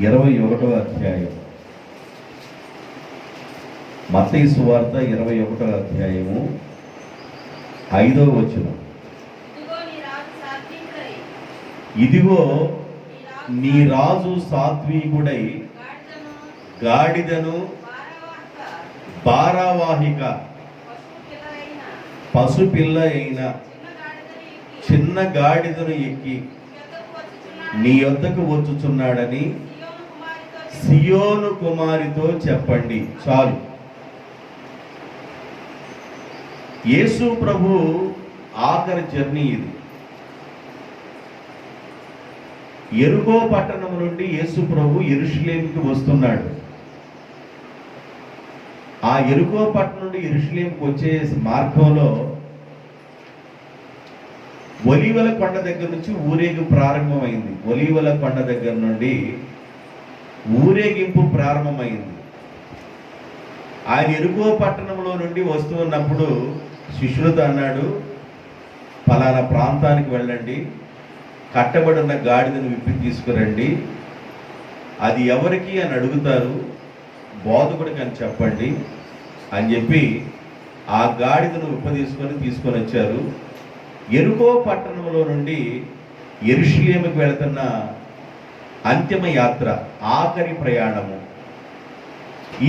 21వ అధ్యాయం. మత్తయి సువార్త 21వ అధ్యాయము 5వ వచనం. ఇదిగో నీ రాజు సాత్వికుడై గాడిదను భారవాహిక పశుపిల్ల అయిన చిన్న గాడిదను ఎక్కి నీ యొద్దకు వచ్చుచున్నాడని సియోను కుమారితో చెప్పండి. చాలు. యేసు ప్రభు ఆఖరి జర్నీ ఇది. యెరికో పట్టణం నుండి యేసు ప్రభు యెరూషలేముకి వస్తున్నాడు. ఆ యెరికో పట్టణం నుండి యెరూషలేముకి వచ్చే మార్గంలో ఒలీవల కొండ దగ్గర నుంచి ఊరేగింపు ప్రారంభమైంది. ఒలీవల కొండ దగ్గర నుండి ఊరేగింపు ప్రారంభమైంది. ఆయన యెరికో పట్టణంలో నుండి వస్తూ ఉన్నప్పుడు శిష్యులతో అన్నాడు, ఫలానా ప్రాంతానికి వెళ్ళండి, కట్టబడి ఉన్న గాడిదను విప్పి తీసుకురండి, అది ఎవరికి అని అడుగుతారు, బోధకుడికి అని చెప్పండి అని చెప్పి ఆ గాడిదను తీసుకొని వచ్చారు. యెరికో పట్టణంలో నుండి యెరూషలేముకి వెళుతున్న అంతిమ యాత్ర, ఆఖరి ప్రయాణము.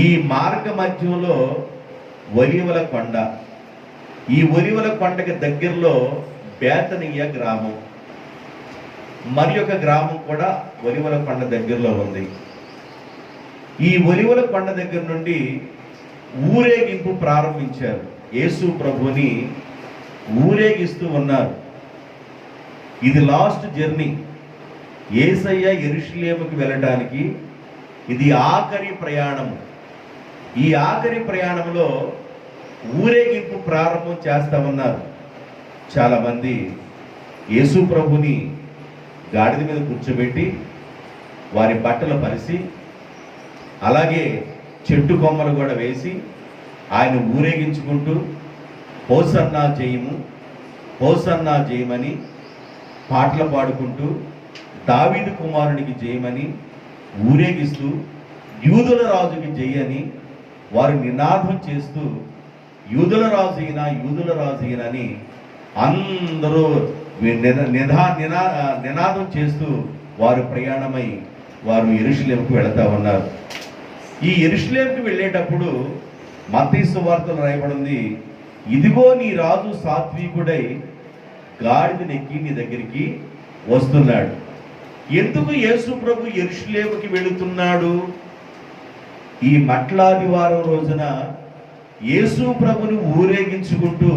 ఈ మార్గ మధ్యంలో ఒలీవల కొండ, ఈ ఒలీవల కొండకి దగ్గరలో బేతనీయ గ్రామం, మరి ఒక గ్రామం కూడా ఒలీవల కొండ దగ్గరలో ఉంది. ఈ ఒలీవల కొండ దగ్గర నుండి ఊరేగింపు ప్రారంభించారు. యేసు ప్రభుని ఊరేగిస్తూ ఉన్నారు. ఇది లాస్ట్ జర్నీ. యేసయ్య యెరూషలేముకి వెళ్ళడానికి ఇది ఆఖరి ప్రయాణము. ఈ ఆఖరి ప్రయాణంలో ఊరేగింపు ప్రారంభం చేస్తా ఉన్నారు. చాలామంది యేసు ప్రభుని గాడిద మీద కూర్చోబెట్టి వారి బట్టలు పరిచి, అలాగే చెట్టు కొమ్మలు కూడా వేసి ఆయన ఊరేగించుకుంటూ హోసన్నా జయము, హోసన్నా జయమని పాటలు పాడుకుంటూ దావీదు కుమారునికి జయమని ఊరేగిస్తూ యూదుల రాజుకి జయని వారు నినాదం చేస్తూ యూదుల రాజు అయినా, యూదుల రాజు అయినని అందరూ నినాదం చేస్తూ వారు ప్రయాణమై వారు యెరూషలేముకు వెళతా ఉన్నారు. ఈ యెరూషలేముకు వెళ్ళేటప్పుడు మత్తయి సువార్తలో రాయబడింది, ఇదిగో నీ రాజు సాత్వికుడై గాడిదనెక్కి నీ దగ్గరికి వస్తున్నాడు. ఎందుకు యేసు ప్రభు యెరూషలేముకి వెళుతున్నాడు? ఈ మట్లాదివారం రోజున యేసు ప్రభుని ఊరేగించుకుంటూ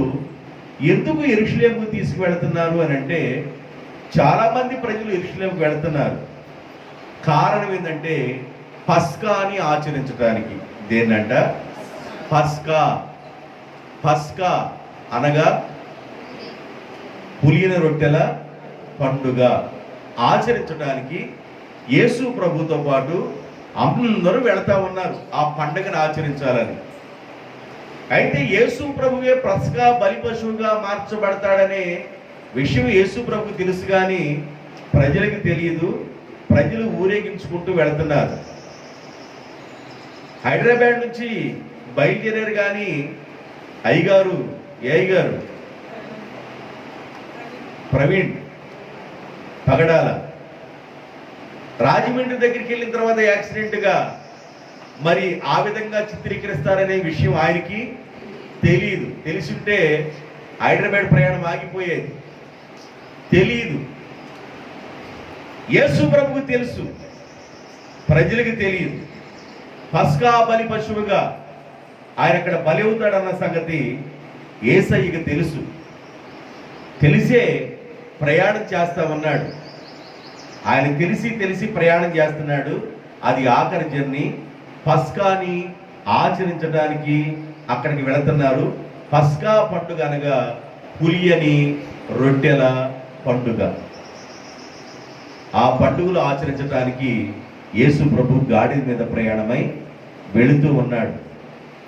ఎందుకు యెరూషలేముకు తీసుకువెళుతున్నారు అని అంటే, చాలామంది ప్రజలు యెరూషలేముకు వెళుతున్నారు. కారణం ఏంటంటే పస్కాని ఆచరించడానికి. దేన్నంట? పస్కా. పస్కా అనగా పులియన రొట్టెల పండుగ ఆచరించడానికి యేసు ప్రభుతో పాటు అందరూ వెళతా ఉన్నారు ఆ పండుగను ఆచరించాలని. అయితే యేసు ప్రభువే పస్కా బలి పశువుగా మార్చబడతాడనే విషయం యేసు ప్రభుకు తెలుసు, కానీ ప్రజలకు తెలియదు. ప్రజలు ఊరేగించుకుంటూ వెళుతున్నారు. హైదరాబాద్ నుంచి బయలుదేరారు, కానీ అయ్యగారు ప్రవీణ్ పగడాల రాజమండ్రి దగ్గరికి వెళ్ళిన తర్వాత యాక్సిడెంట్గా మరి ఆ విధంగా చిత్రీకరిస్తారనే విషయం ఆయనకి తెలియదు. తెలిసింటే హైదరాబాద్ ప్రయాణం ఆగిపోయేది. తెలియదు. యేసు ప్రభువుకు తెలుసు, ప్రజలకు తెలియదు. పస్కా బలి పశువుగా ఆయన అక్కడ బలి అవుతాడన్న సంగతి యేసయ్యకి తెలుసు. తెలిసే ప్రయాణం చేస్తా ఉన్నాడు. ఆయన తెలిసి ప్రయాణం చేస్తున్నాడు. అది ఆఖరి జర్నీ. పస్కాని ఆచరించడానికి అక్కడికి వెళుతున్నారు. పస్కా పండుగ అనగా పులియని రొట్టెల పండుగ. ఆ పండుగలు ఆచరించడానికి యేసు ప్రభు గాడిద మీద ప్రయాణమై వెళుతూ ఉన్నాడు.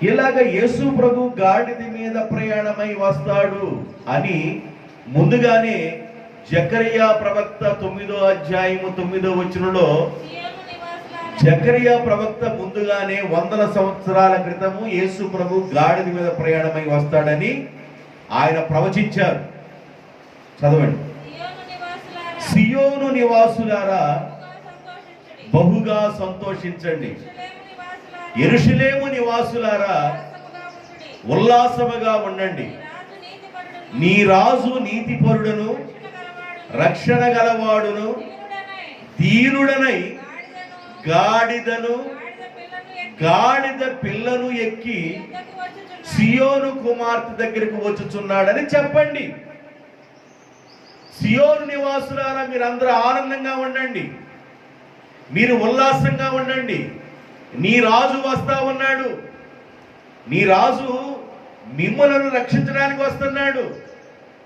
ఇలాగ యేసు ప్రభు గాడిద మీద ప్రయాణమై వస్తాడు అని ముందుగానే జకరియా ప్రవక్త 9వ అధ్యాయము 9వ వచనంలో జకరియా ప్రవక్త ముందుగానే 100 సంవత్సరాల క్రితము యేసు ప్రభు గాడిద మీద ప్రయాణమై వస్తాడని ఆయన ప్రవచించారు. చదవండి. సియోను నివాసులారా బహుగా సంతోషించండి, యెరూషలేము నివాసులారా ఉల్లాసముగా ఉండండి. నీ రాజు నీతిపరుడును రక్షణ గలవాడును దీనుడనై గాడిద పిల్లను ఎక్కి సియోను కుమార్తె దగ్గరికి వచ్చుచున్నాడని చెప్పండి. సియోను నివాసులారా మీరందరూ ఆనందంగా ఉండండి, మీరు ఉల్లాసంగా ఉండండి. నీ రాజు వస్తా ఉన్నాడు, నీ రాజు మిమ్మలను రక్షించడానికి వస్తున్నాడు,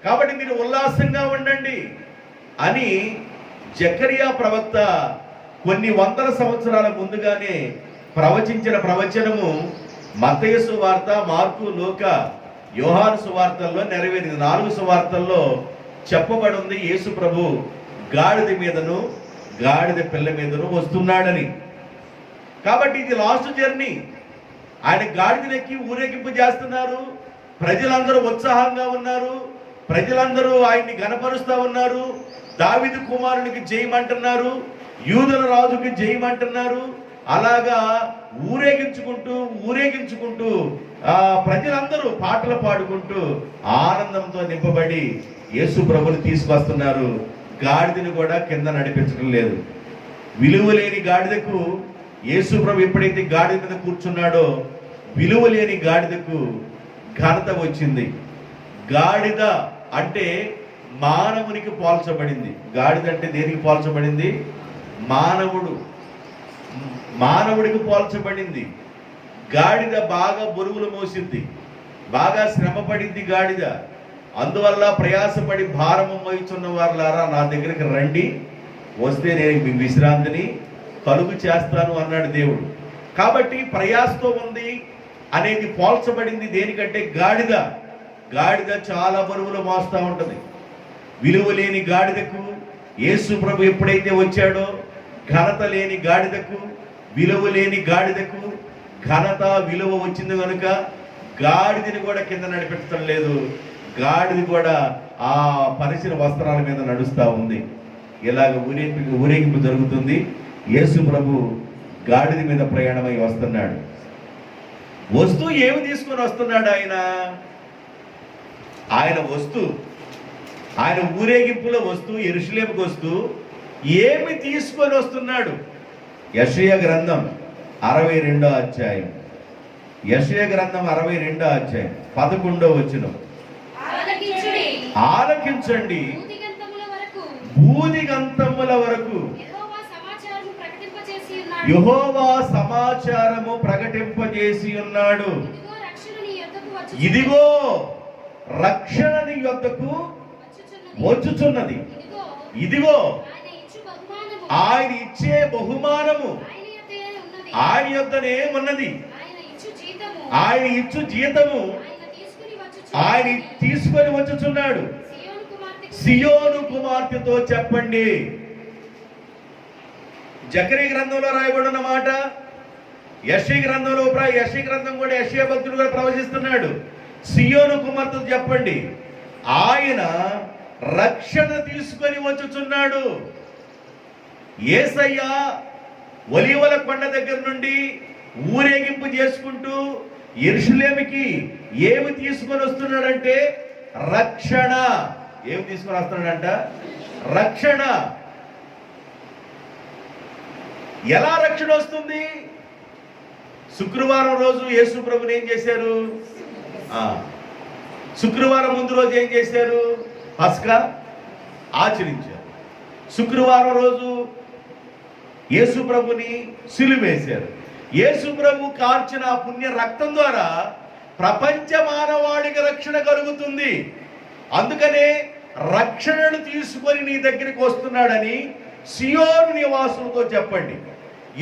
కాబట్టి మీరు ఉల్లాసంగా ఉండండి అని జకరియా ప్రవక్త కొన్ని 100 సంవత్సరాల ముందుగానే ప్రవచించిన ప్రవచనము మత్తయి సువార్త, మార్కు, లూకా, యోహాను సువార్తల్లో నెరవేరింది. 4 సువార్తల్లో చెప్పబడి ఉంది యేసు ప్రభు గాడిద మీదను గాడిద పిల్ల మీదను వస్తున్నాడని. కాబట్టి ఇది లాస్ట్ జర్నీ. ఆయన గాడిదనెక్కి ఊరేగింపు చేస్తున్నారు, ప్రజలందరూ ఉత్సాహంగా ఉన్నారు, ప్రజలందరూ ఆయన్ని గణపరుస్తూ ఉన్నారు. దావీదు కుమారునికి జయమంటున్నారు, యూదుల రాజుకి జయమంటున్నారు. అలాగా ఊరేగించుకుంటూ ప్రజలందరూ పాటలు పాడుకుంటూ ఆనందంతో నింపబడి యేసు ప్రభుని తీసుకొస్తున్నారు. గాడిదని కూడా కింద నడిపించడం లేదు. విలువ లేని గాడిదకు యేసు ప్రభు ఎప్పుడైతే గాడిద మీద కూర్చున్నాడో విలువ లేని గాడిదకు ఘనత వచ్చింది. గాడిద అంటే మానవునికి పోల్చబడింది. గాడిద అంటే దేనికి పోల్చబడింది? మానవుడికి పోల్చబడింది. గాడిద బాగా బరువులు మోసింది, బాగా శ్రమ పడింది గాడిద. అందువల్ల ప్రయాసపడి భారము మోయిచున్న వారులారా నా దగ్గరికి రండి, వస్తే నేను మీ విశ్రాంతిని కలుగు చేస్తాను అన్నాడు దేవుడు. కాబట్టి ప్రయాసతో ఉంది అనేది పోల్చబడింది దేనికంటే గాడిద చాలా బరువులు మోస్తూ ఉంటుంది. విలువ లేని గాడిదకు యేసు ప్రభు ఎప్పుడైతే వచ్చాడో ఘనత లేని గాడిదకు, విలువ లేని గాడిదకు ఘనత విలువ వచ్చింది కనుక గాడిదని కూడా కింద నడిపించడం లేదు. గాడిద కూడా ఆ పరిచిన వస్త్రాల మీద నడుస్తూ ఉంది. ఇలాగ ఊరేగింపు జరుగుతుంది. యేసు ప్రభు గాడిద మీద ప్రయాణమై వస్తున్నాడు. వస్తూ ఏమి తీసుకొని వస్తున్నాడు? ఆయన ఊరేగింపులో వస్తూ యెరూషలేముకు వస్తూ ఏమి తీసుకొని వస్తున్నాడు? యెషయా గ్రంథం 62వ అధ్యాయం, యెషయా గ్రంథం 62వ అధ్యాయం 11వ వచనం. ఆలకించండి, భూదిగంతముల వరకు యెహోవా సమాచారము ప్రకటింపజేసి ఉన్నాడు. ఇదిగో రక్షణ నీ యొద్దకు వచ్చుచున్నది. ఇదిగో ఆయన ఇచ్చే బహుమానము ఆయన యొద్దనే ఉన్నది. ఆయన ఇచ్చు జీతము ఆయన తీసుకొని వచ్చుచున్నాడు. సియోను కుమార్తెతో చెప్పండి. జకరియా గ్రంథంలో రాయబడిన మాట యెషయా గ్రంథంలో, యెషయా గ్రంథం కూడా యెషయా భక్తుడు కూడా ప్రవచిస్తున్నాడు. సియోను కుమార్తెతో చెప్పండి, ఆయన రక్షణ తీసుకొని వచ్చుచున్నాడు. యేసయ్య ఒలీవల కొండ దగ్గర నుండి ఊరేగింపు చేసుకుంటూ యెరూషలేముకి ఏమి తీసుకొని వస్తున్నాడంటే రక్షణ. ఏమి తీసుకొని వస్తున్నాడంట? రక్షణ. ఎలా రక్షణ వస్తుంది? శుక్రవారం రోజు యేసు ప్రభుని ఏం చేశారు? శుక్రవారం ముందు రోజు ఏం చేశారు? పస్కా ఆచరించారు. శుక్రవారం రోజు యేసు ప్రభుని సిలువేశారు. యేసు ప్రభు కార్చిన పుణ్య రక్తం ద్వారా ప్రపంచ మానవాళికి రక్షణ కలుగుతుంది. అందుకనే రక్షణను తీసుకొని నీ దగ్గరికి వస్తున్నాడని సియోను నివాసులతో చెప్పండి,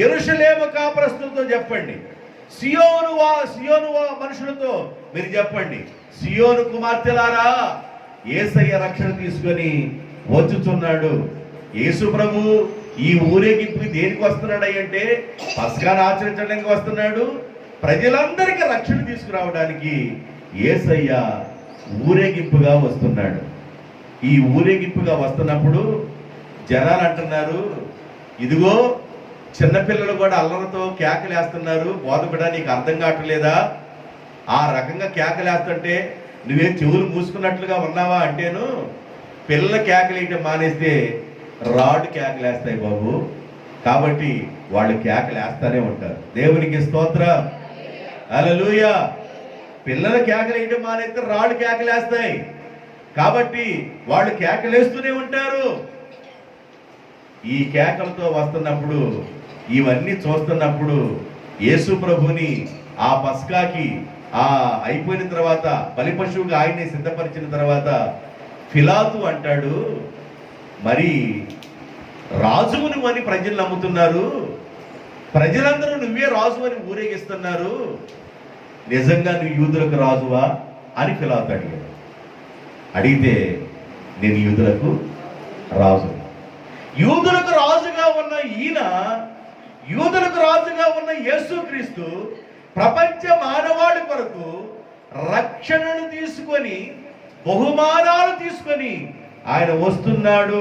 యెరూషలేము కాపురస్తులతో చెప్పండి, సియోను మనుషులతో మీరు చెప్పండి, సియోను కుమార్తెలారా యేసయ్య రక్షణ తీసుకొని వచ్చుచున్నాడు. యేసు ప్రభు ఈ ఊరేగింపు దేనికి వస్తున్నాడు అంటే పస్కాను ఆచరించడానికి వస్తున్నాడు. ప్రజలందరికీ రక్షణ తీసుకురావడానికి యేసయ్య ఊరేగింపుగా వస్తున్నాడు. ఈ ఊరేగింపుగా వస్తున్నప్పుడు జనాలు అంటున్నారు, ఇదిగో చిన్నపిల్లలు కూడా అల్లరితో కేకలేస్తున్నారు, బోధపడా నీకు అర్థం కావట్లేదా? ఆ రకంగా కేకలేస్తుంటే నువ్వేం చెవులు మూసుకున్నట్లుగా ఉన్నావా అంటేను, పిల్లల కేకలేయటం మానేస్తే రాడ్ కేకలేస్తాయి బాబు, కాబట్టి వాళ్ళు కేకలేస్తానే ఉంటారు. దేవునికి స్తోత్రం, హల్లెలూయా. పిల్లల కేకలేయటం మానేస్తే రాడ్ కేకలేస్తాయి, కాబట్టి వాళ్ళు కేకలేస్తూనే ఉంటారు. ఈ కేకలతో వస్తున్నప్పుడు, ఇవన్నీ చూస్తున్నప్పుడు యేసు ప్రభుని ఆ పస్కాకి అయిపోయిన తర్వాత బలి పశువుగా ఆయన్ని సిద్ధపరిచిన తర్వాత పిలాతు అంటాడు, మరి రాజువు నువ్వని ప్రజలు నమ్ముతున్నారు, ప్రజలందరూ నువ్వే రాజు అని ఊరేగిస్తున్నారు, నిజంగా నువ్వు యూదులకు రాజువా అని పిలాతు అడిగాడు. అడిగితే నేను యూదులకు రాజు, యూదులకు రాజుగా ఉన్న ఈయన, యూదులకు రాజుగా ఉన్న యేసుక్రీస్తు ప్రపంచ మానవాళి కొరకు రక్షణను తీసుకొని బహుమానాలు తీసుకొని ఆయన వస్తున్నాడు.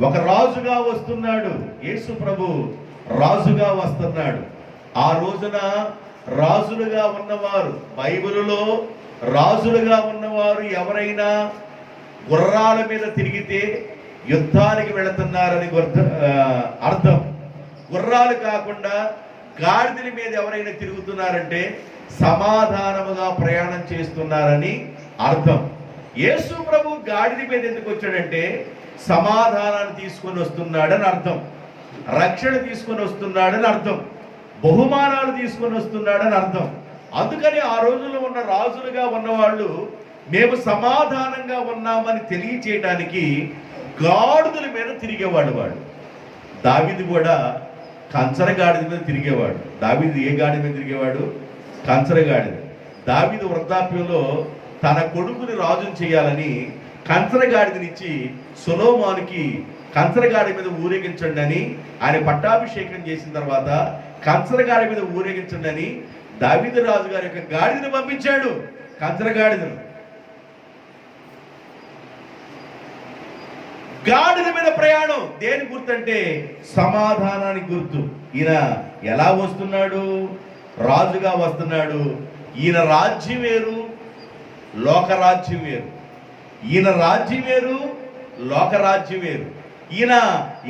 ఒక రాజుగా వస్తున్నాడు. యేసు ప్రభు రాజుగా వస్తున్నాడు. ఆ రోజున రాజులుగా ఉన్నవారు, బైబిలులో రాజులుగా ఉన్నవారు ఎవరైనా గుర్రాల మీద తిరిగితే యుద్ధానికి వెళుతున్నారని అర్థం. గుర్రాలు కాకుండా గాడిదల మీద ఎవరైనా తిరుగుతున్నారంటే సమాధానముగా ప్రయాణం చేస్తున్నారని అర్థం. యేసు ప్రభు గాడిద మీద ఎందుకు వచ్చాడంటే సమాధానాన్ని తీసుకొని వస్తున్నాడని అర్థం, రక్షణ తీసుకొని వస్తున్నాడని అర్థం, బహుమానాలు తీసుకొని వస్తున్నాడని అర్థం. అందుకని ఆ రోజుల్లో ఉన్న రాజులుగా ఉన్నవాళ్ళు మేము సమాధానంగా ఉన్నామని తెలియచేయడానికి గాడిదల మీద తిరిగేవాడు. దావీదు కూడా కంచర గాడిద మీద తిరిగేవాడు. దావీదు ఏ గాడిద మీద తిరిగేవాడు? కంచర గాడిద. దావీదు వృద్ధాప్యంలో తన కొడుకుని రాజును చేయాలని కంచర గాడిదనిచ్చి సొలొమోనుకి కంచర గాడి మీద ఊరేగించండి అని ఆయన పట్టాభిషేకం చేసిన తర్వాత కంచర గాడి మీద ఊరేగించండి అని దావీదు రాజు గారి యొక్క గాడిదను పంపించాడు. కంచర గాడిదను, గాడిద మీద ప్రయాణం దేని గుర్తంటే సమాధానానికి గుర్తు. ఈయన ఎలా వస్తున్నాడు? రాజుగా వస్తున్నాడు. ఈయన రాజ్యం వేరు, లోకరాజ్యం వేరు. ఈయన రాజ్యం వేరు, లోకరాజ్యం వేరు. ఈయన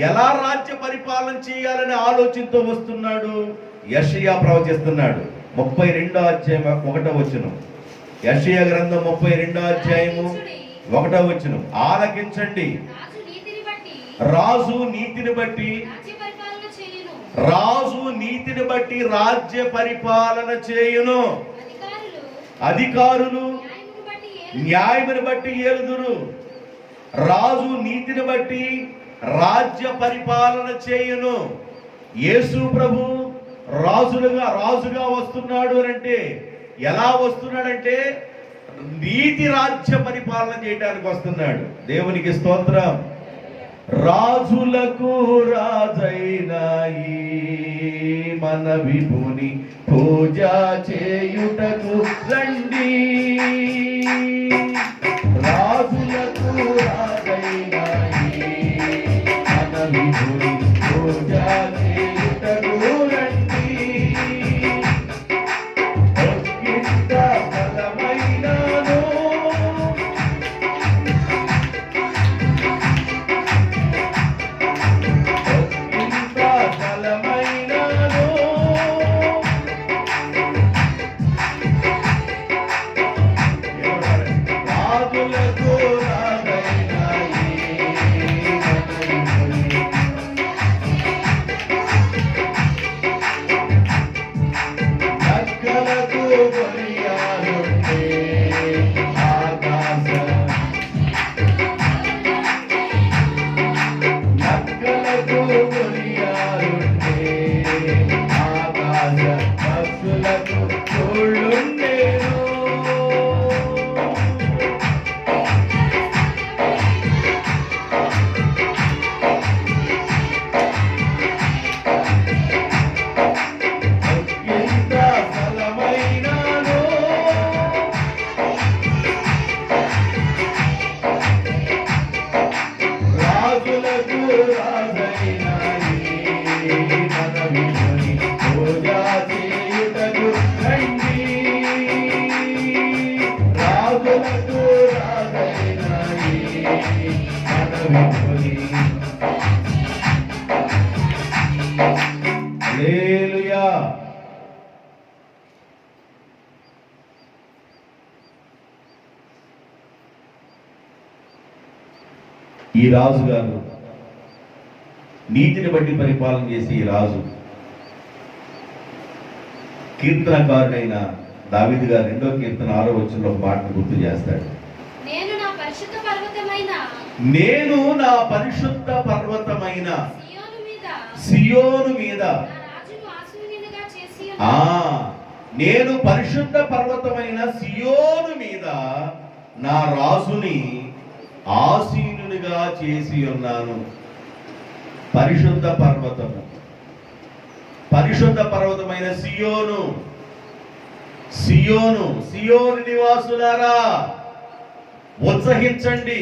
ఎలా రాజ్య పరిపాలన చేయాలనే ఆలోచనతో వస్తున్నాడు. యెషయా ప్రవచిస్తున్నాడు 32వ అధ్యాయం 1వ వచనం. యెషయా గ్రంథం 32వ అధ్యాయము 1వ వచనం. ఆలకించండి, రాజు నీతిని బట్టి రాజ్య పరిపాలన చేయును, అధికారులు న్యాయమును బట్టి ఏలుదురు. రాజు నీతిని బట్టి రాజ్య పరిపాలన చేయును. యేసు ప్రభు రాజుగా వస్తున్నాడు అంటే ఎలా వస్తున్నాడంటే నీతి రాజ్య పరిపాలన చేయడానికి వస్తున్నాడు. దేవునికి స్తోత్రం. రాజులకు రాజైన మన విభుని పూజ చేయుటకు రండి. రాజులకు రాజైన మన విభుని పూజ చేయుటకు రండి. హల్లెలూయా. ఈ రాజు గారు నీతిని బట్టి పరిపాలన చేసి ఈ రాజు కీర్తనకారుడైన దావీదు గారు 2వ కీర్తన 6వ వచనంలో ఒక మాటను గుర్తు చేస్తాడు. నేను నా పరిశుద్ధ పర్వతమైన సియోను మీద నేను పరిశుద్ధ పర్వతమైన సియోను మీద నా రాజుని ఆసీనునిగా చేసి ఉన్నాను. పరిశుద్ధ పర్వతము, పరిశుద్ధ పర్వతమైన సియోను. సియోను, సియోను నివాసులారా ఉత్సహించండి.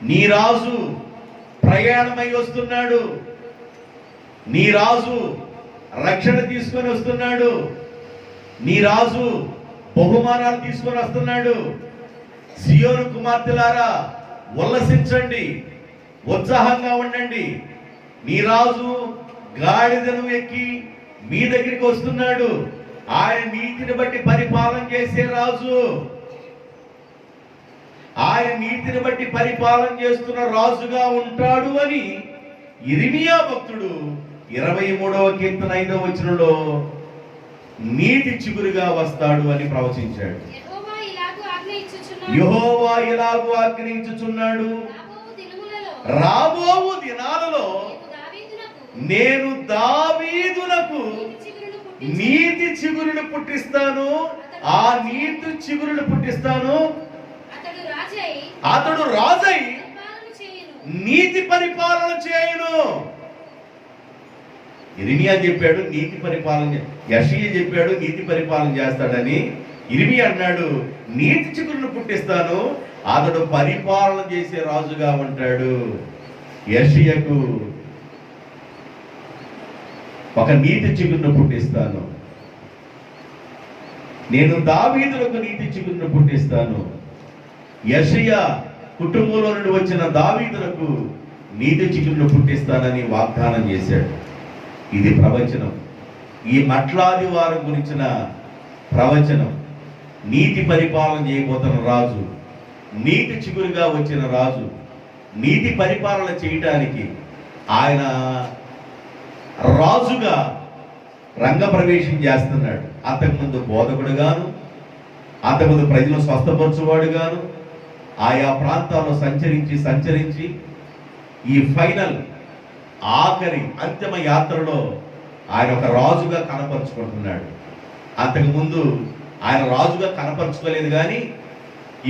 నీ రాజు ప్రయాణమై వస్తున్నాడు. నీ రాజు రక్షణ తీసుకొని వస్తున్నాడు. నీ రాజు బహుమానాలు తీసుకొని వస్తున్నాడు. సియోను కుమార్తెలారా ఉల్లసించండి, ఉత్సాహంగా ఉండండి. నీ రాజు గాడిదను ఎక్కి మీ దగ్గరికి వస్తున్నాడు. ఆయన నీతిని బట్టి పరిపాలన చేసే రాజు. ఆయన నీతిని బట్టి పరిపాలన చేస్తున్న రాజుగా ఉంటాడు అని ఇర్మియా భక్తుడు 23వ కీర్తన 5వ వచనంలో నీతి చిగురుగా వస్తాడు అని ప్రవచించాడు. యెహోవా ఇలాగు ఆజ్ఞయించుచున్నాడు, రాబోవు దినాలలో నేను దావీదునకు నీతి చిగురును పుట్టిస్తాను. ఆ నీతి చిగురును పుట్టిస్తాను. అతడు రాజై నీతి పరిపాలన చేయును. ఇర్మియా చెప్పాడు నీతి పరిపాలన, యెషయా చెప్పాడు నీతి పరిపాలన చేస్తాడని. ఇర్మియా అన్నాడు నీతి చిగురును పుట్టిస్తాను, అతడు పరిపాలన చేసే రాజుగా ఉంటాడు. యెషయాకు ఒక నీతి చిగురును పుట్టిస్తాను. నేను దావీదులకు నీతి చిగురును పుట్టిస్తాను. యెషయా కుటుంబంలో నుండి వచ్చిన దావీదులకు నీతి చిగురును పుట్టిస్తానని వాగ్దానం చేశాడు. ఇది ప్రవచనం. ఈ మట్లాది వారం గురించిన ప్రవచనం. నీతి పరిపాలన చేయబోతున్న రాజు, నీతి చిగురుగా వచ్చిన రాజు, నీతి పరిపాలన చేయటానికి ఆయన రాజుగా రంగప్రవేశం చేస్తున్నాడు. అంతకుముందు బోధకుడుగాను, అంతకుముందు ప్రజలను స్వస్థపరచువాడుగాను ఆయా ప్రాంతాల్లో సంచరించి ఈ ఫైనల్ ఆఖరి అంతిమ యాత్రలో ఆయన ఒక రాజుగా కనపరుచుకుంటున్నాడు. అంతకుముందు ఆయన రాజుగా కనపరుచుకోలేదు, కానీ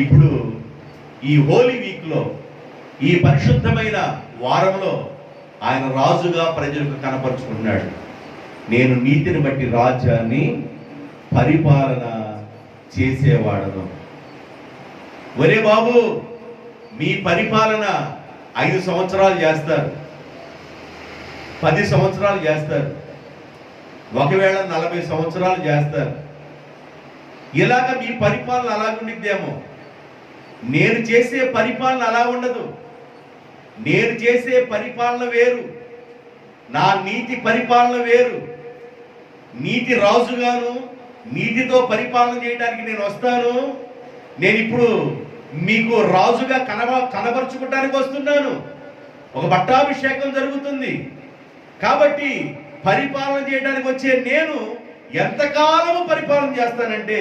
ఇప్పుడు ఈ హోలీ వీక్లో, ఈ పరిశుద్ధమైన వారంలో ఆయన రాజుగా ప్రజలకు కనపరుచుకుంటున్నాడు. నేను నీతిని బట్టి రాజ్యాన్ని పరిపాలన చేసేవాడను. ఒరే బాబు, మీ పరిపాలన 5 సంవత్సరాలు చేస్తారు, 10 సంవత్సరాలు చేస్తారు, ఒకవేళ 40 సంవత్సరాలు చేస్తారు. ఇలాగ మీ పరిపాలన అలాగుండిద్దేమో. నేను చేసే పరిపాలన అలా ఉండదు. నేను చేసే పరిపాలన వేరు, నా నీతి పరిపాలన వేరు. నీతి రాజుగాను నీతితో పరిపాలన చేయడానికి నేను వస్తాను. నేను ఇప్పుడు మీకు రాజుగా కనబరుచుకోవడానికి వస్తున్నాను. ఒక పట్టాభిషేకం జరుగుతుంది. కాబట్టి పరిపాలన చేయడానికి వచ్చే నేను ఎంతకాలము పరిపాలన చేస్తానంటే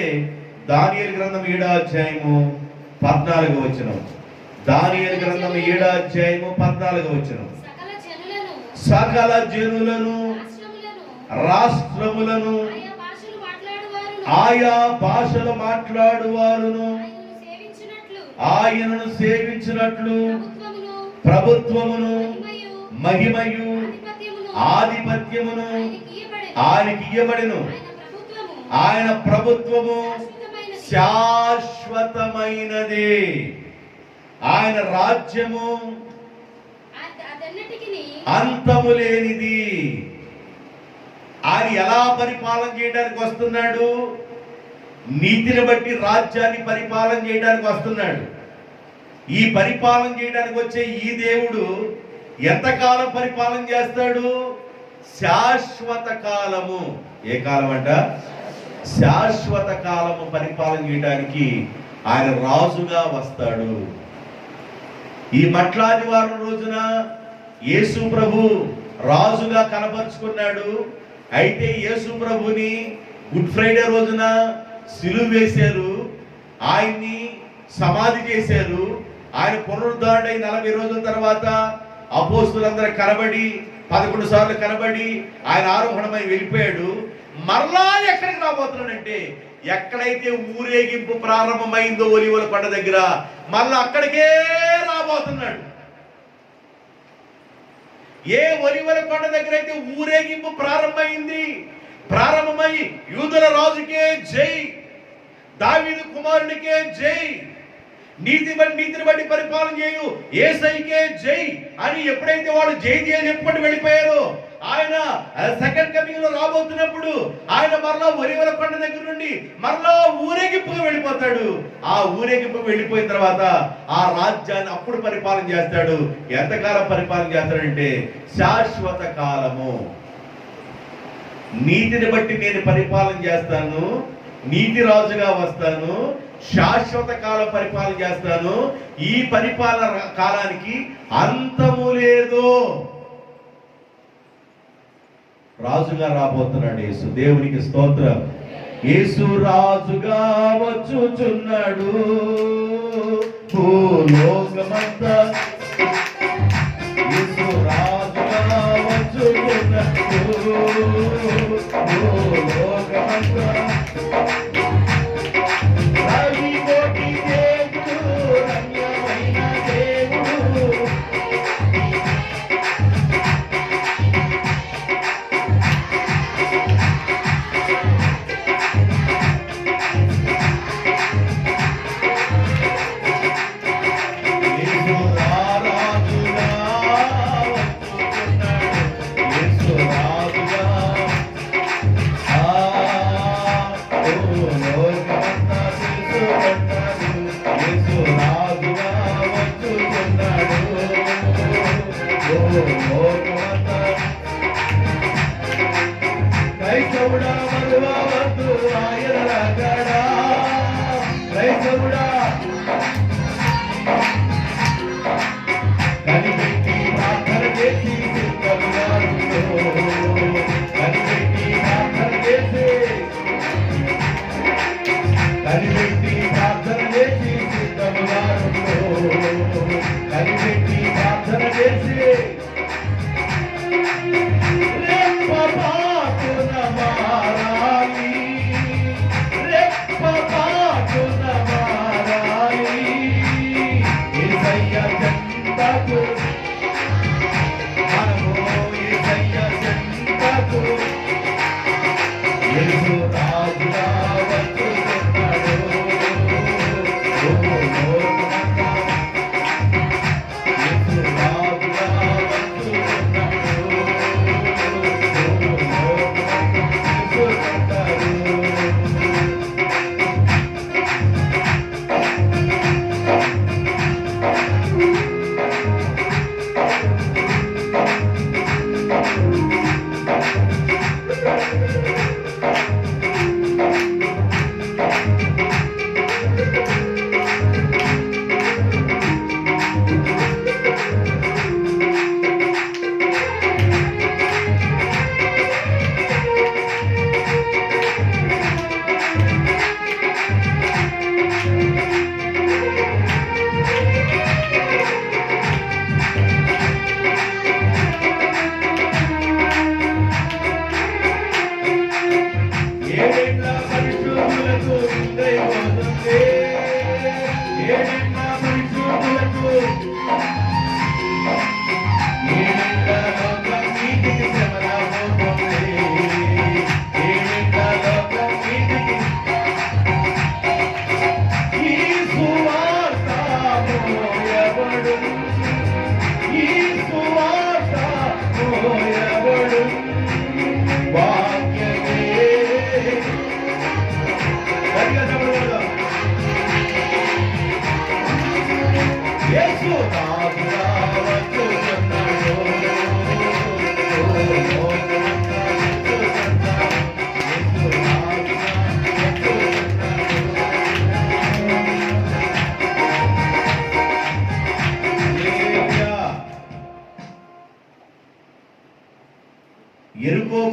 దానియేలు గ్రంథం 7వ అధ్యాయము 14వ వచనం. దానియేలు గ్రంథం 7వ అధ్యాయము 14వ వచనం. సకల జనులను, రాష్ట్రములను, ఆయా భాషలు మాట్లాడువారును ఆయనను సేవించినట్లు ప్రభుత్వమును, మహిమయు, ఆధిపత్యమును ఆయనకి ఇయ్యబడెను. ఆయన ప్రభుత్వము శాశ్వతమైనది. ఆయన రాజ్యము అంతము లేనిది. ఆయన ఎలా పరిపాలన చేయడానికి వస్తున్నాడు? నీతిని బట్టి రాజ్యాన్ని పరిపాలన చేయడానికి వస్తున్నాడు. ఈ పరిపాలన చేయడానికి వచ్చే ఈ దేవుడు ఎంతకాలం పరిపాలన చేస్తాడు? శాశ్వత కాలము. ఏ కాలం అంట? శాశ్వత కాలము పరిపాలన చేయడానికి ఆయన రాజుగా వస్తాడు. ఈ మట్లాదివారం రోజున యేసు ప్రభు రాజుగా కనపరుచుకున్నాడు. అయితే యేసు ప్రభుని గుడ్ ఫ్రైడే రోజున సిలువ వేశారు, ఆయన్ని సమాధి చేశారు. ఆయన పునరుద్ధరణై 40 రోజుల తర్వాత అపోస్తులందరూ కనబడి 11 సార్లు కనబడి ఆయన ఆరోహణమై వెళ్ళిపోయాడు. మరలా ఎక్కడికి రాబోతున్నాడంటే, ఎక్కడైతే ఊరేగింపు ప్రారంభమైందో ఒలివల కొండ దగ్గర, మళ్ళా అక్కడికే రాబోతున్నాడు. ఏ ఒలివల కొండ దగ్గర అయితే ఊరేగింపు ప్రారంభమై యూదుల రాజుకే జై, దావీదు కుమారునికే జై, నీతిని బట్టి పరిపాలన చేయు యేసయ్యకే జై అని ఎప్పుడైతే వాళ్ళు జై జై చెప్పుకుంటూ వెళ్ళిపోయారో, ఆయన సెకండ్ కమింగ్ లో రాబోతున్నప్పుడు ఆయన మరలా ఒలివల కొండ దగ్గర నుండి మరలా ఊరేగింపుగా వెళ్ళిపోతాడు. ఆ ఊరేగింపు వెళ్ళిపోయిన తర్వాత ఆ రాజ్యాన్ని అప్పుడు పరిపాలన చేస్తాడు. ఎంతకాలం పరిపాలన చేస్తాడంటే శాశ్వత కాలము. నీతిని బట్టి నేను పరిపాలన చేస్తాను, నీతి రాజుగా వస్తాను, శాశ్వత కాలం పరిపాలన చేస్తాను. ఈ పరిపాలన కాలానికి అంతము లేదు. రాజుగా రాబోతున్నాడు యేసు. దేవునికి స్తోత్రం. యేసు రాజుగా వచ్చుచున్నాడు. భూలోకమంతా యేసు రాజుగా వచ్చుచున్నాడు. భూలోకమంతా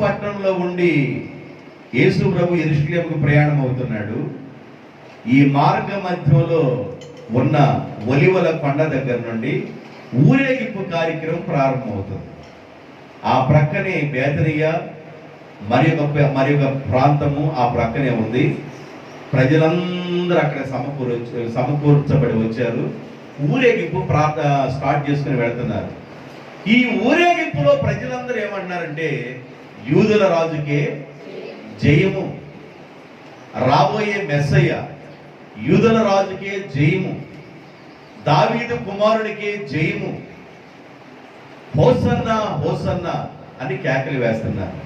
పట్టణంలో ఉండి యేసు ప్రభు యెరూషలేముకు ప్రయాణం అవుతున్నాడు. ఈ మార్గ మధ్యంలో ఉన్న ఒలివల కొండ దగ్గర నుండి ఊరేగింపు కార్యక్రమం ప్రారంభమవుతుంది. ఆ ప్రక్కనే బేతనియ మరి ఒక ప్రాంతము ఆ ప్రక్కనే ఉంది. ప్రజలందరూ అక్కడ సమకూర్చబడి వచ్చారు. ఊరేగింపు స్టార్ట్ చేసుకుని వెళ్తున్నారు. ఈ ఊరేగింపులో ప్రజలందరూ ఏమంటున్నారంటే, యూదుల రాజుకే జయము, రాబోయే మెస్సయ్య యూదుల రాజుకే జయము, దావీదు కుమారునికే జయము, హోసన్న హోసన్న అని కేకలు వేస్తున్నారు.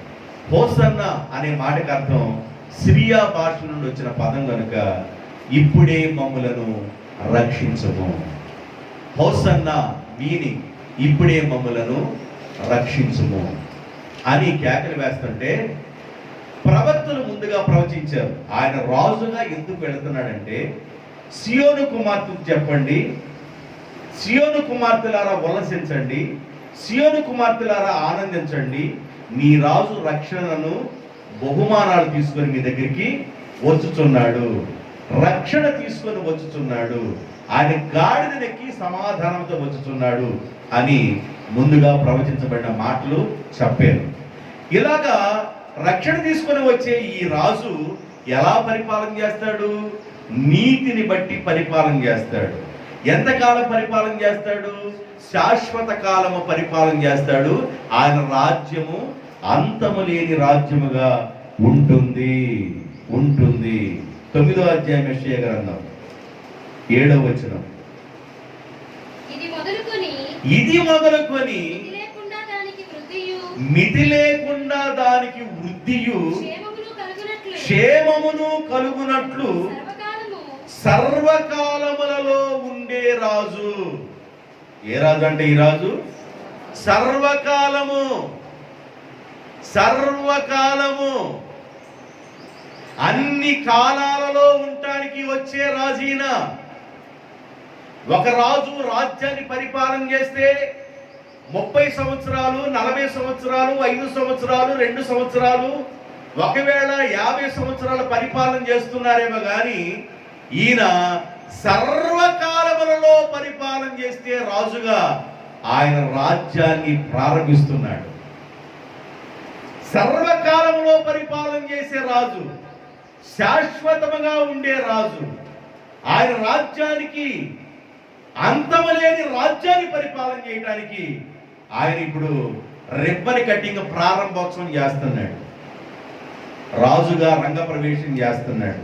హోసన్న అనే మాటకు అర్థం సిరియా భాష నుండి వచ్చిన పదం కనుక ఇప్పుడే మమ్ములను రక్షించము. హోసన్న మీనింగ్ ఇప్పుడే మమ్ములను రక్షించుము అని కేకలు వేస్తుంటే ప్రవక్తలు ముందుగా ప్రవచించారు. ఆయన రాజుగా ఎందుకు వెళుతున్నాడంటే, సియోను కుమార్తెకు చెప్పండి, సియోను కుమార్తెలారా ఉల్లసించండి, సియోను కుమార్తెలారా ఆనందించండి, మీ రాజు రక్షణను బహుమానాలు తీసుకొని మీ దగ్గరికి వచ్చుచున్నాడు, రక్షణ తీసుకొని వచ్చుచున్నాడు, ఆయన గాడిదనెక్కి సమాధానంతో వచ్చుచున్నాడు అని ముందుగా ప్రవచించబడిన మాటలు చెప్పారు. ఇలాగా రక్షణ తీసుకొని వచ్చే ఈ రాజు ఎలా పరిపాలన చేస్తాడు? నీతిని బట్టి పరిపాలన చేస్తాడు. ఎంతకాలం పరిపాలన చేస్తాడు? శాశ్వత కాలము పరిపాలన చేస్తాడు. ఆయన రాజ్యము అంతము లేని రాజ్యముగా ఉంటుంది. 9వ అధ్యాయం యెషయా గ్రంథం 7వ వచనం. ఇది మొదలుకొని మితి లేకుండా దానికి వృద్ధియు క్షేమమును కలుగునట్లు సర్వకాలములలో ఉండే రాజు. ఏ రాజు అంటే ఈ రాజు సర్వకాలము అన్ని కాలాలలో ఉండటానికి వచ్చే రాజీన. ఒక రాజు రాజ్యాన్ని పరిపాలన చేస్తే 30 సంవత్సరాలు, 40 సంవత్సరాలు, 5 సంవత్సరాలు, 2 సంవత్సరాలు, ఒకవేళ 50 సంవత్సరాల పరిపాలన చేస్తున్నారేమో కానీ ఈయన సర్వకాలములలో పరిపాలన చేస్తే రాజుగా ఆయన రాజ్యాన్ని ప్రారంభిస్తున్నాడు. సర్వకాలంలో పరిపాలన చేసే రాజు, శాశ్వతముగా ఉండే రాజు, ఆయన రాజ్యానికి అంతము లేని రాజ్యాన్ని పరిపాలన చేయడానికి ఆయన ఇప్పుడు రిబ్బన్ కట్టింగ్ ప్రారంభోత్సవం చేస్తున్నాడు. రాజుగా రంగప్రవేశం చేస్తున్నాడు.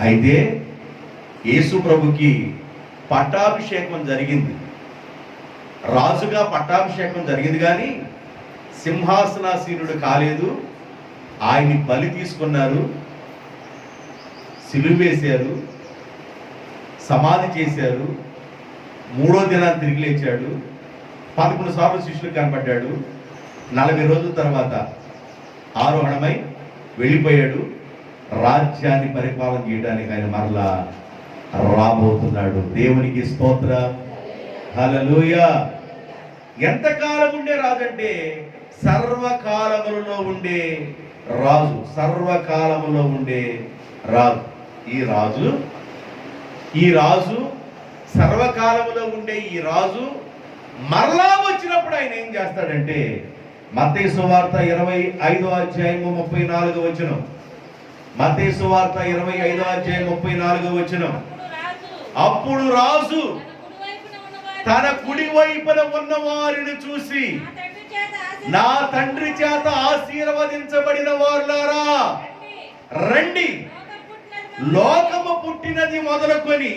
అయితే యేసు ప్రభుకి పట్టాభిషేకం జరిగింది. రాజుగా పట్టాభిషేకం జరిగింది కానీ సింహాసనాసీనుడు కాలేదు. ఆయన్ని బలి తీసుకున్నారు, సిలువ వేశారు, సమాధి చేశారు. 3వ దినాన్ని తిరిగి లేచాడు. 11 సార్లు శిష్యులకు కనపడ్డాడు. 40 రోజుల తర్వాత ఆరోహణమై వెళ్ళిపోయాడు. రాజ్యాన్ని పరిపాలన చేయడానికి ఆయన మరలా రాబోతున్నాడు. దేవునికి స్తోత్రం, హల్లెలూయా. ఎంతకాలం ఉండే రాజు అంటే సర్వకాలములలో ఉండే రాజు, సర్వకాలములో ఉండే రాజు. ఈ రాజు సర్వకాలములో ఉండే ఈ రాజు మరలా వచ్చినప్పుడు ఆయన ఏం చేస్తాడంటే, మత్తయి సువార్త 25వ అధ్యాయము 34వ వచనం. మత్తయి సువార్త 25వ అధ్యాయం 34వ వచనం. అప్పుడు రాజు తన కుడి వైపున ఉన్న వారిని చూసి, నా తండ్రి చేత ఆశీర్వదించబడిన వారులారా రండి, లోకము పుట్టినది మొదలుకొని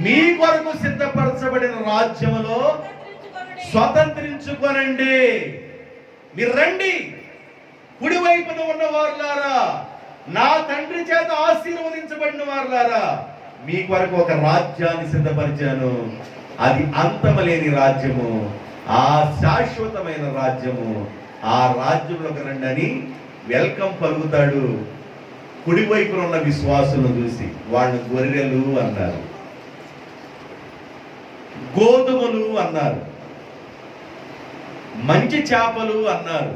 మీ కొరకు సిద్ధపరచబడిన రాజ్యములో స్వతంత్రించుకొనండి. మీరు రండి, కుడి వైపున ఉన్న వారులారా, నా తండ్రి చేత ఆశీర్వదించబడిన వారులారా, మీ కొరకు ఒక రాజ్యాన్ని సిద్ధపరిచాను. అది అంతమలేని రాజ్యము, ఆ శాశ్వతమైన రాజ్యము. ఆ రాజ్యంలోకి రండి అని వెల్కమ్ పలుకుతాడు. కుడివైపున ఉన్న విశ్వాసులను చూసి వాళ్ళు గొర్రెలు అన్నారు, గోధుమలు అన్నారు. మంచి చేపలు అన్నారు,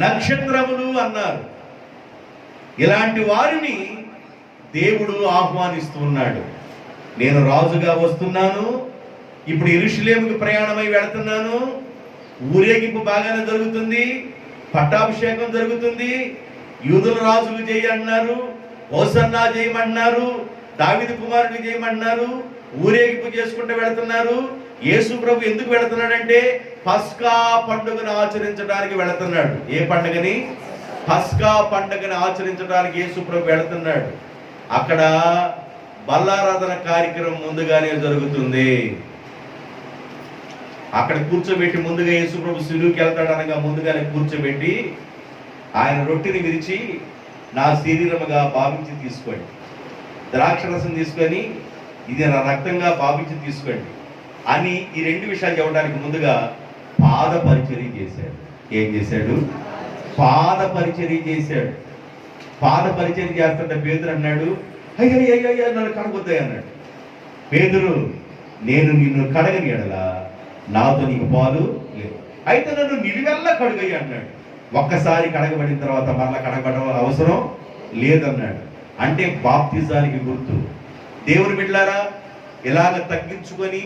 నక్షత్రములు అన్నారు. ఇలాంటి వారిని దేవుడు ఆహ్వానిస్తున్నాడు. నేను రాజుగా వస్తున్నాను, ఇప్పుడు యెరూషలేముకు ప్రయాణమై వెళుతున్నాను, ఊరేగింపు బాగానే జరుగుతుంది, పట్టాభిషేకం జరుగుతుంది, యూదుల రాజులు చేయి అన్నారు, హోసన్నా చేయమన్నారు, దావీదు కుమారుడు చేయమన్నారు, ఊరేగింపు చేసుకుంటూ వెళుతున్నారు. యేసు ప్రభు ఎందుకు వెళుతున్నాడంటే పస్కా పండుగను ఆచరించడానికి వెళుతున్నాడు. ఏ పండుగని? పస్కా పండుగను ఆచరించడానికి యేసు ప్రభు వెళుతున్నాడు. అక్కడ బల్లారాధన కార్యక్రమం ముందుగానే జరుగుతుంది. అక్కడ కూర్చోబెట్టి ముందుగా యేసు ప్రభు సిలువుకి వెళ్తాడు అనగా ముందుగానే కూర్చోబెట్టి ఆయన రొట్టెని విరిచి, నా శరీరముగా భావించి తీసుకోండి, ద్రాక్షరసం తీసుకొని ఇది నా రక్తంగా భావించి తీసుకోండి అని ఈ రెండు విషయాలు చెప్పడానికి ముందుగా పాద పరిచర్య చేశాడు. ఏం చేశాడు? పాద పరిచర్య చేశాడు. పాద పరిచర్య చేస్తుంటే పేతురు అన్నాడు, అయ్యా నన్ను కడగొద్దాయి అన్నాడు. పేతురు, నేను నిన్ను కడగని ఎడలా నాతో నీకు పాలు లేదు, అయితే నన్ను నిలువెల్లా కడుగయ్య అన్నాడు. ఒక్కసారి కడగబడిన తర్వాత మరలా కడగబడడం అవసరం లేదన్నాడు. అంటే బాప్తిజానికి గుర్తు. దేవుని బిడ్డలారా, ఇలాగ తగ్గించుకొని